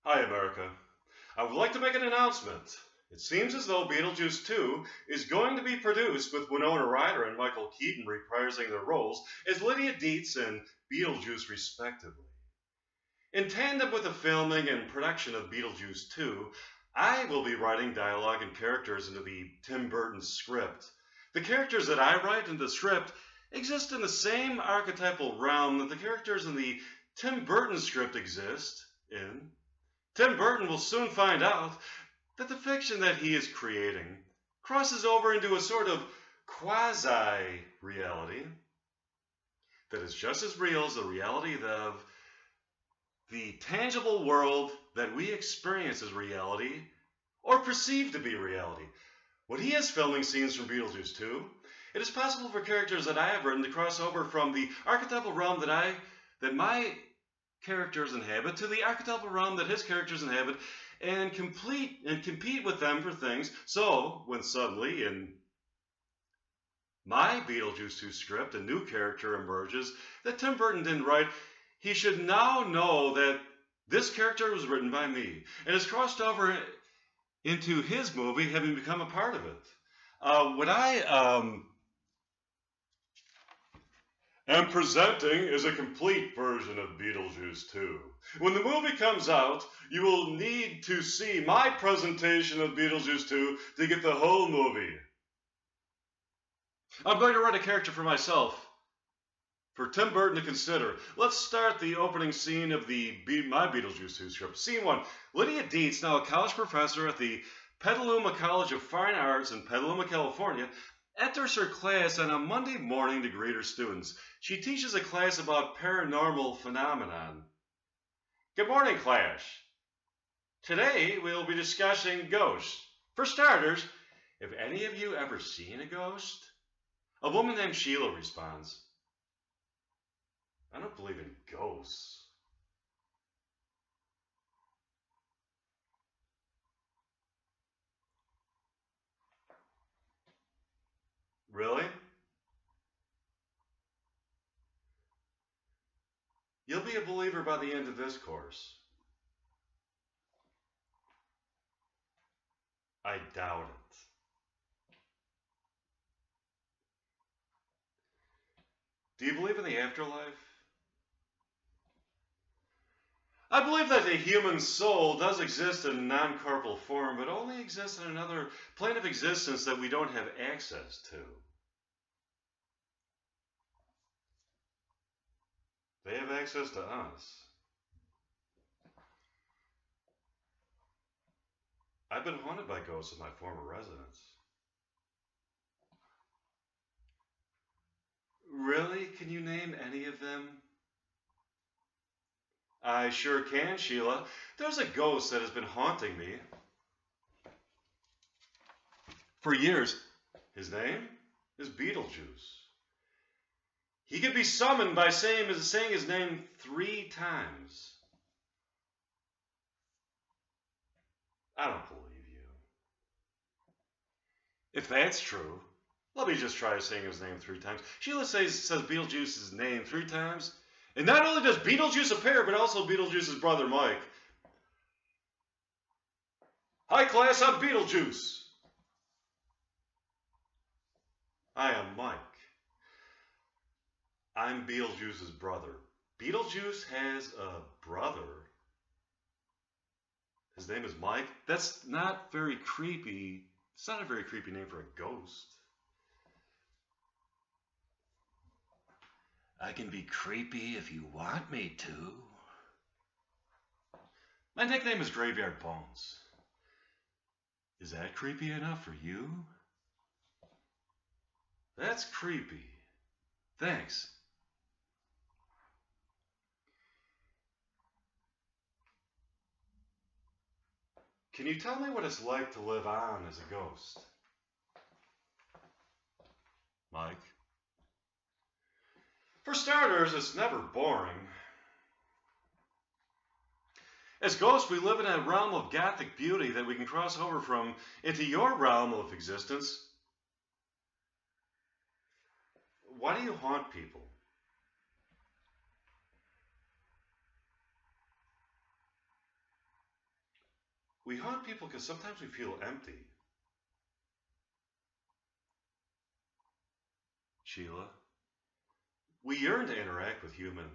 Hi, America. I would like to make an announcement. It seems as though Beetlejuice 2 is going to be produced with Winona Ryder and Michael Keaton reprising their roles as Lydia Dietz and Beetlejuice respectively. In tandem with the filming and production of Beetlejuice 2, I will be writing dialogue and characters into the Tim Burton script. The characters that I write in the script exist in the same archetypal realm that the characters in the Tim Burton script exist in. Tim Burton will soon find out that the fiction that he is creating crosses over into a sort of quasi-reality that is just as real as the reality of the tangible world that we experience as reality or perceive to be reality. When he is filming scenes from Beetlejuice 2, it is possible for characters that I have written to cross over from the archetypal realm that my characters inhabit to the archetypal realm that his characters inhabit and compete with them for things. So when suddenly in my Beetlejuice 2 script a new character emerges that Tim Burton didn't write, he should now know that this character was written by me and has crossed over into his movie, having become a part of it. What I am presenting is a complete version of Beetlejuice 2. When the movie comes out, you will need to see my presentation of Beetlejuice 2 to get the whole movie. I'm going to write a character for myself, for Tim Burton to consider. Let's start the opening scene of my Beetlejuice 2 script. Scene 1. Lydia Dietz, now a college professor at the Petaluma College of Fine Arts in Petaluma, California, enters her class on a Monday morning to greet her students. She teaches a class about paranormal phenomenon. Good morning, class. Today we'll be discussing ghosts. For starters, have any of you ever seen a ghost? A woman named Sheila responds, I don't believe in ghosts. Really? You'll be a believer by the end of this course. I doubt it. Do you believe in the afterlife? I believe that the human soul does exist in non-corporeal form, but only exists in another plane of existence that we don't have access to. They have access to us. I've been haunted by ghosts of my former residence. Really? Can you name any of them? I sure can, Sheila. There's a ghost that has been haunting me for years. His name is Beetlejuice. He could be summoned by saying his name 3 times. I don't believe you. If that's true, let me just try saying his name 3 times. Sheila says Beetlejuice's name 3 times. And not only does Beetlejuice appear, but also Beetlejuice's brother, Mike. Hi, class, I'm Beetlejuice. I am Mike. I'm Beetlejuice's brother. Beetlejuice has a brother. His name is Mike. That's not very creepy. It's not a very creepy name for a ghost. I can be creepy if you want me to. My nickname is Graveyard Bones. Is that creepy enough for you? That's creepy. Thanks. Can you tell me what it's like to live on as a ghost? Mike? For starters, it's never boring. As ghosts, we live in a realm of gothic beauty that we can cross over from into your realm of existence. Why do you haunt people? We haunt people because sometimes we feel empty. Sheila, we yearn to interact with human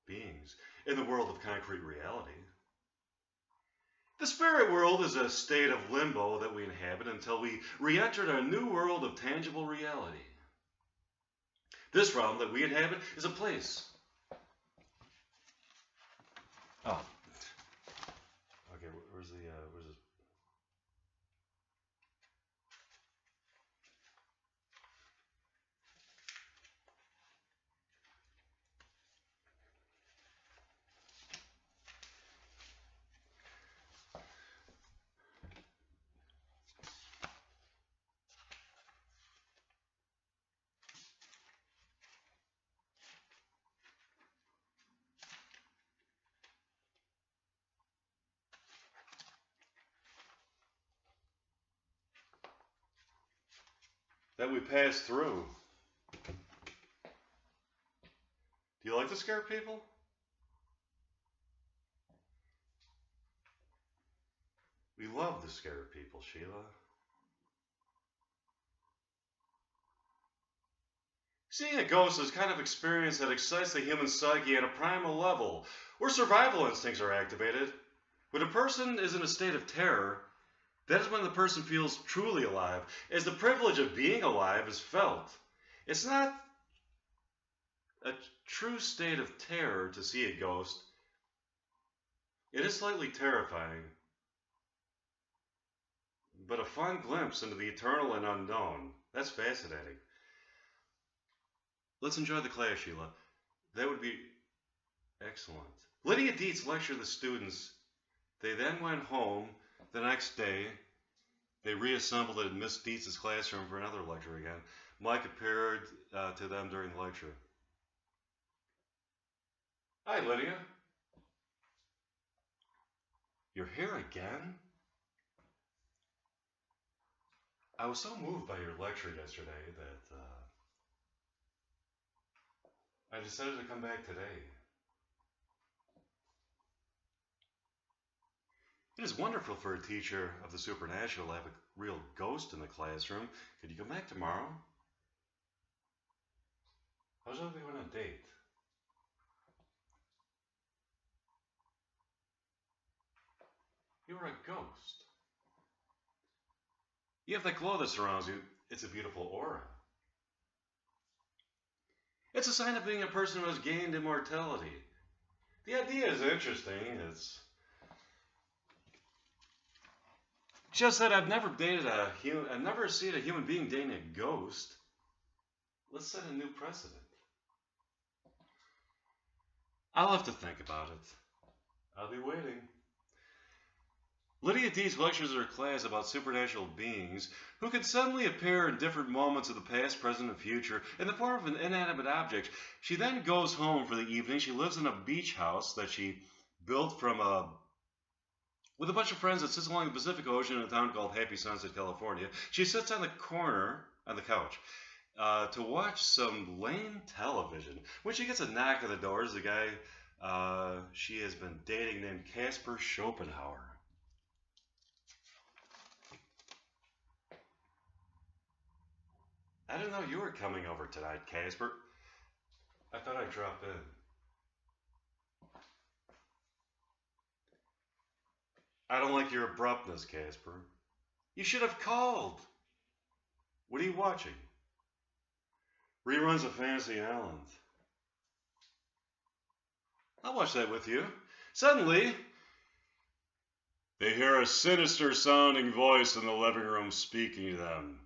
beings in the world of concrete reality. The spirit world is a state of limbo that we inhabit until we re-enter a new world of tangible reality. This realm that we inhabit is a place. Oh, okay. Where's this? That we pass through. Do you like to scare people? We love to scare people, Sheila. Seeing a ghost is kind of experience that excites the human psyche at a primal level, where survival instincts are activated. When a person is in a state of terror, that is when the person feels truly alive, as the privilege of being alive is felt. It's not a true state of terror to see a ghost. It is slightly terrifying, but a fun glimpse into the eternal and unknown. That's fascinating. Let's enjoy the class, Sheila. That would be excellent. Lydia Dietz lectured the students. They then went home. The next day, they reassembled in Miss Dietz's classroom for another lecture again. Mike appeared to them during the lecture. Hi, Lydia. You're here again? I was so moved by your lecture yesterday that I decided to come back today. It is wonderful for a teacher of the supernatural to have a real ghost in the classroom. Could you come back tomorrow? How's everyone on a date? You were a ghost. You have that glow that surrounds you. It's a beautiful aura. It's a sign of being a person who has gained immortality. The idea is interesting. It's just that I've never seen a human being dating a ghost. Let's set a new precedent. I'll have to think about it. I'll be waiting. Lydia Dietz lectures her class about supernatural beings who can suddenly appear in different moments of the past, present, and future in the form of an inanimate object. She then goes home for the evening. She lives in a beach house that she built with a bunch of friends that sits along the Pacific Ocean in a town called Happy Sunset, California. She sits on the couch, to watch some lame television. When she gets a knock at the door, is the guy she has been dating named Casper Schopenhauer. I didn't know you were coming over tonight, Casper. I thought I'd drop in. I don't like your abruptness, Casper. You should have called. What are you watching? Reruns of Fantasy Island. I'll watch that with you. Suddenly, they hear a sinister sounding voice in the living room speaking to them.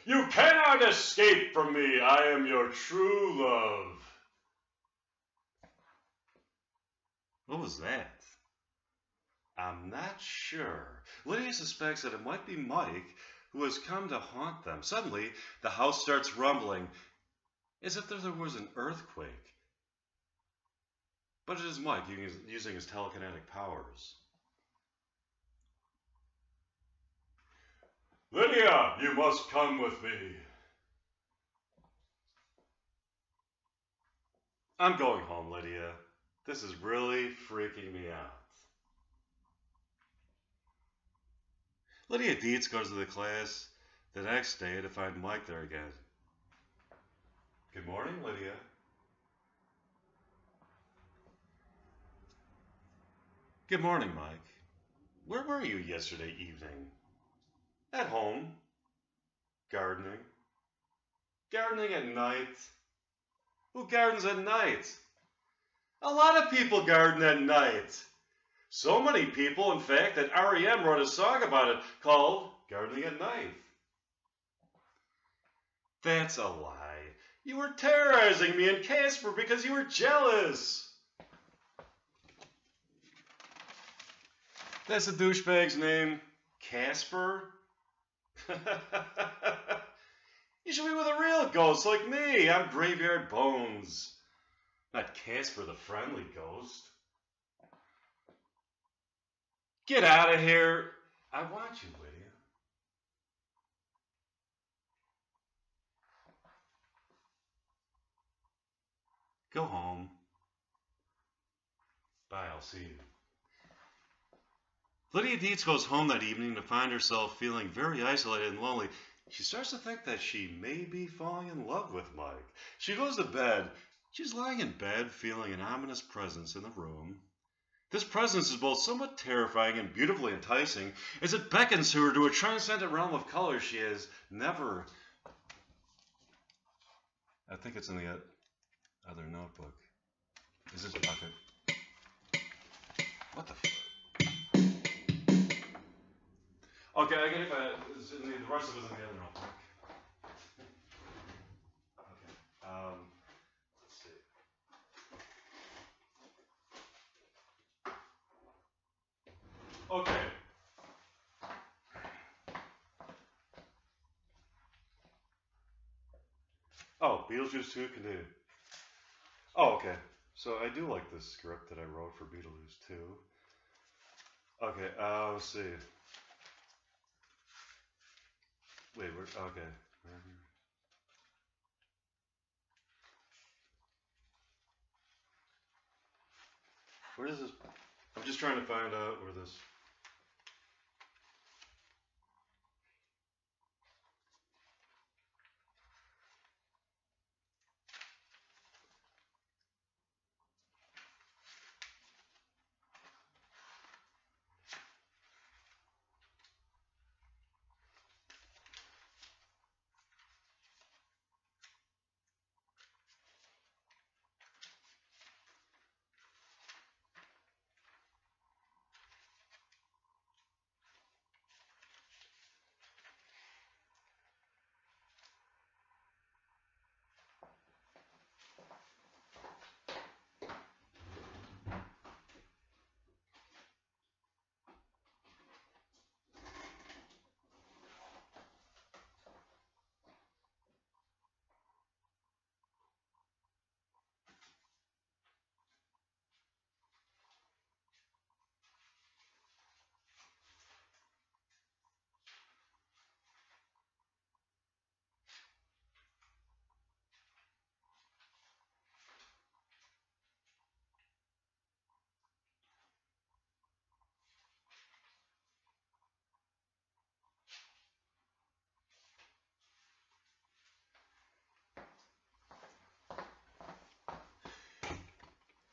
You cannot escape from me. I am your true love. What was that? I'm not sure. Lydia suspects that it might be Mike who has come to haunt them. Suddenly, the house starts rumbling as if there was an earthquake. But it is Mike using his telekinetic powers. Lydia, you must come with me. I'm going home, Lydia. This is really freaking me out. Lydia Dietz goes to the class the next day to find Mike there again. Good morning, Lydia. Good morning, Mike. Where were you yesterday evening? At home. Gardening. Gardening at night. Who gardens at night? A lot of people garden at night. So many people, in fact, that REM wrote a song about it called Gardening at Night. That's a lie. You were terrorizing me and Casper because you were jealous. That's the douchebag's name, Casper? You should be with a real ghost like me. I'm Graveyard Bones. Not Casper the friendly ghost. Get out of here. I want you, Lydia. Go home. Bye, I'll see you. Lydia Dietz goes home that evening to find herself feeling very isolated and lonely. She starts to think that she may be falling in love with Mike. She goes to bed. She's lying in bed feeling an ominous presence in the room. This presence is both somewhat terrifying and beautifully enticing as it beckons to her to a transcendent realm of color she has never... I think it's in the other notebook. Is this... Okay. What the... Okay, I get it. The rest of it is in the other notebook. Okay. Let's see. Okay. Oh, Beetlejuice 2 continued. Oh, okay. So I do like this script that I wrote for Beetlejuice 2. Okay, let's see. Wait, okay. Where is this? I'm just trying to find out where this...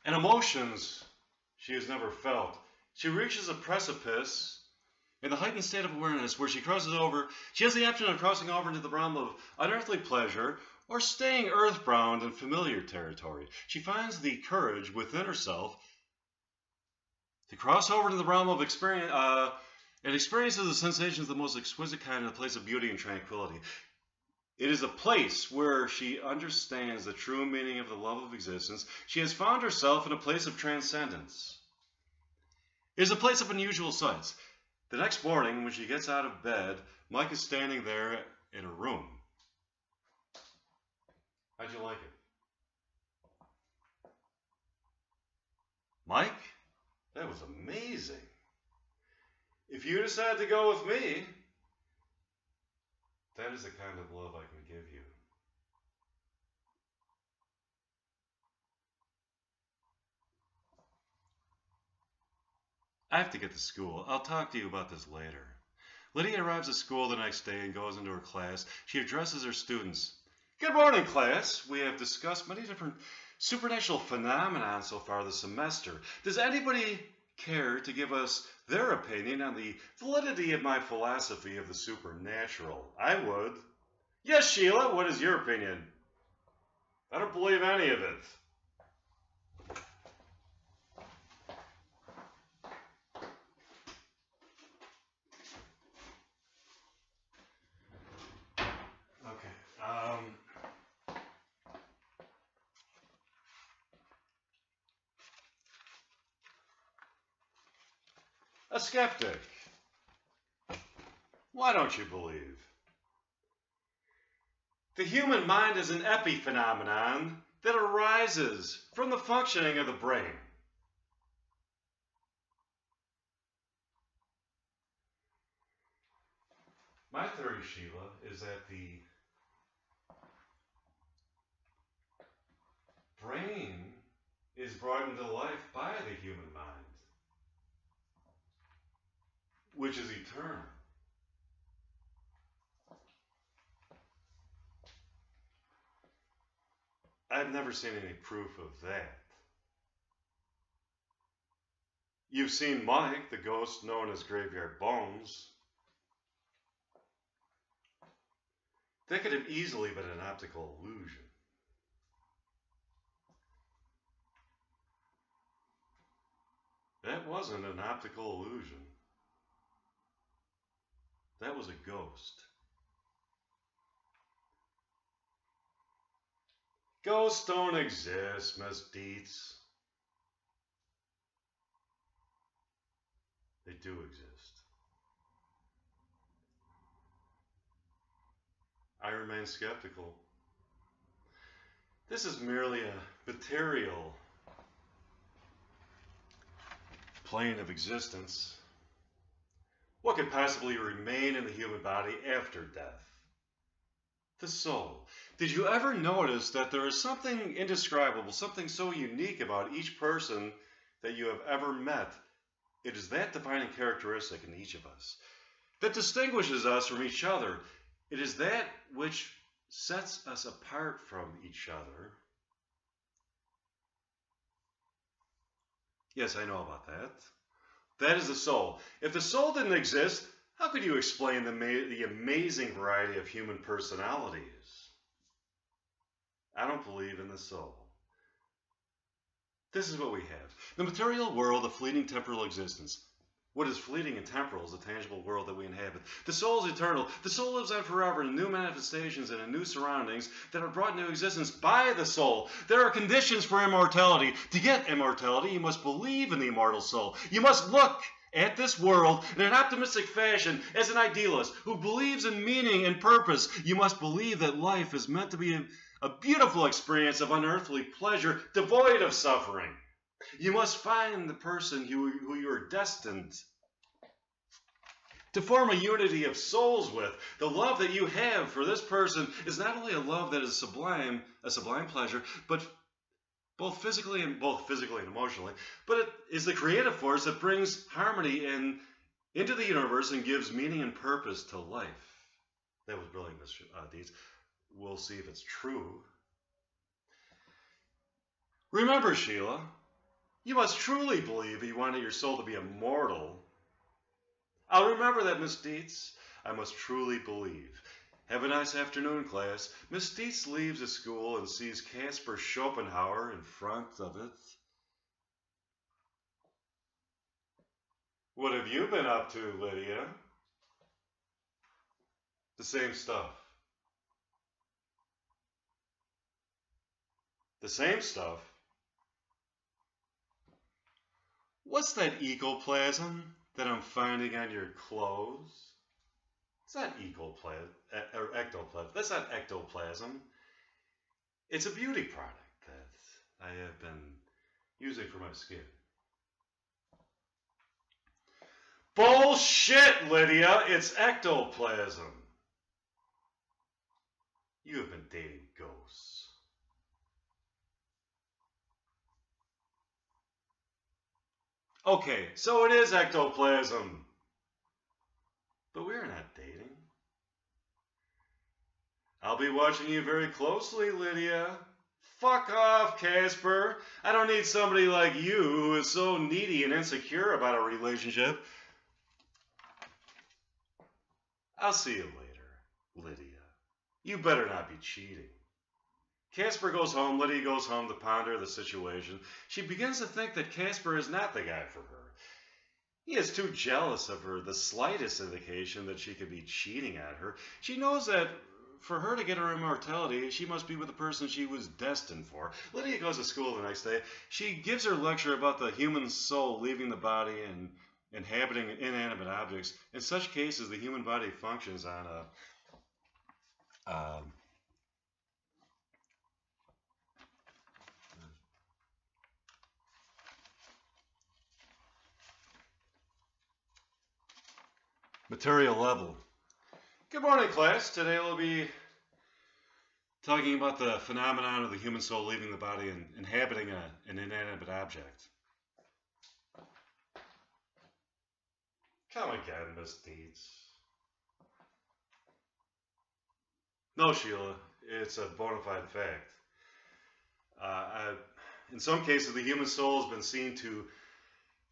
And emotions she has never felt. She reaches a precipice in the heightened state of awareness where she crosses over. She has the option of crossing over into the realm of unearthly pleasure or staying earthbound in familiar territory. She finds the courage within herself to cross over to the realm of experience and experiences the sensations of the most exquisite kind in a place of beauty and tranquility. It is a place where she understands the true meaning of the love of existence. She has found herself in a place of transcendence. It is a place of unusual sights. The next morning, when she gets out of bed, Mike is standing there in her room. How'd you like it? Mike, that was amazing. If you decide to go with me, that is the kind of love I can give you. I have to get to school. I'll talk to you about this later. Lydia arrives at school the next day and goes into her class. She addresses her students. Good morning, class. We have discussed many different supernatural phenomena so far this semester. Does anybody care to give us their opinion on the validity of my philosophy of the supernatural? I would. Yes, Sheila, what is your opinion? I don't believe any of it. A skeptic. Why don't you believe? The human mind is an epiphenomenon that arises from the functioning of the brain. My theory, Sheila, is that the brain is brought into life by the human mind, which is eternal. I've never seen any proof of that. You've seen Mike, the ghost known as Graveyard Bones. That could have easily been an optical illusion. That wasn't an optical illusion. That was a ghost. Ghosts don't exist, Miss Dietz. They do exist. I remain skeptical. This is merely a material plane of existence. What could possibly remain in the human body after death? The soul. Did you ever notice that there is something indescribable, something so unique about each person that you have ever met? It is that defining characteristic in each of us that distinguishes us from each other. It is that which sets us apart from each other. Yes, I know about that. That is the soul. If the soul didn't exist, how could you explain the amazing variety of human personalities? I don't believe in the soul. This is what we have. The material world of fleeting temporal existence. What is fleeting and temporal is the tangible world that we inhabit. The soul is eternal. The soul lives on forever in new manifestations and in new surroundings that are brought into existence by the soul. There are conditions for immortality. To get immortality, you must believe in the immortal soul. You must look at this world in an optimistic fashion as an idealist who believes in meaning and purpose. You must believe that life is meant to be a beautiful experience of unearthly pleasure, devoid of suffering. You must find the person who you are destined to form a unity of souls with. The love that you have for this person is not only a love that is sublime, a sublime pleasure, but both physically and emotionally, but it is the creative force that brings harmony into the universe and gives meaning and purpose to life. That was brilliant, Miss Dietz. We'll see if it's true. Remember, Sheila, you must truly believe you wanted your soul to be immortal. I'll remember that, Miss Dietz. I must truly believe. Have a nice afternoon, class. Miss Dietz leaves the school and sees Caspar Schopenhauer in front of it. What have you been up to, Lydia? The same stuff. The same stuff? What's that ecoplasm that I'm finding on your clothes? It's not ecoplasm, or ectoplasm. That's not ectoplasm. It's a beauty product that I have been using for my skin. Bullshit, Lydia! It's ectoplasm. You have been dating ghosts. Okay, so it is ectoplasm. But we're not dating. I'll be watching you very closely, Lydia. Fuck off, Casper. I don't need somebody like you who is so needy and insecure about a relationship. I'll see you later, Lydia. You better not be cheating. Casper goes home, Lydia goes home to ponder the situation. She begins to think that Casper is not the guy for her. He is too jealous of her, the slightest indication that she could be cheating at her. She knows that for her to get her immortality, she must be with the person she was destined for. Lydia goes to school the next day. She gives her lecture about the human soul leaving the body and inhabiting inanimate objects. In such cases, the human body functions on a material level. Good morning, class. Today we'll be talking about the phenomenon of the human soul leaving the body and inhabiting an inanimate object. Come again, Miss Deeds. No, Sheila, it's a bona fide fact. In some cases, the human soul has been seen to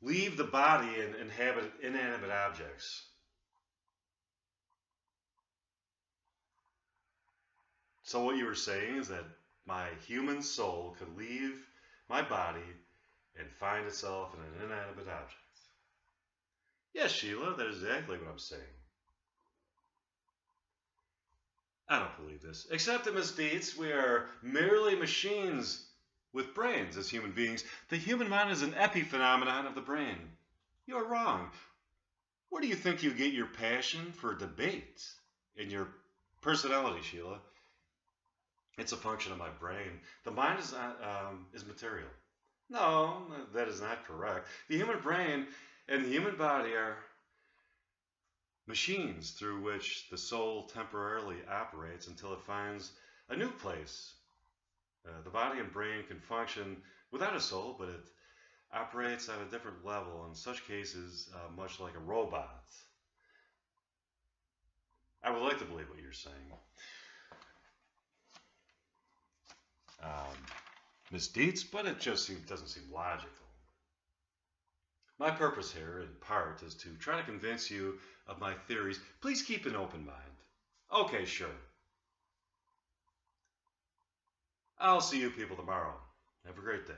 leave the body and inhabit inanimate objects. So what you were saying is that my human soul could leave my body and find itself in an inanimate object. Yes, Sheila, that is exactly what I'm saying. I don't believe this. Except that, Miss Deeds, we are merely machines with brains as human beings. The human mind is an epiphenomenon of the brain. You are wrong. Where do you think you get your passion for debate and your personality, Sheila? It's a function of my brain. The mind is material. No, that is not correct. The human brain and the human body are machines through which the soul temporarily operates until it finds a new place. The body and brain can function without a soul, but it operates at a different level, in such cases, much like a robot. I would like to believe what you're saying. Miss Dietz, but it just doesn't seem logical. My purpose here, in part, is to try to convince you of my theories. Please keep an open mind. Okay, sure. I'll see you people tomorrow. Have a great day.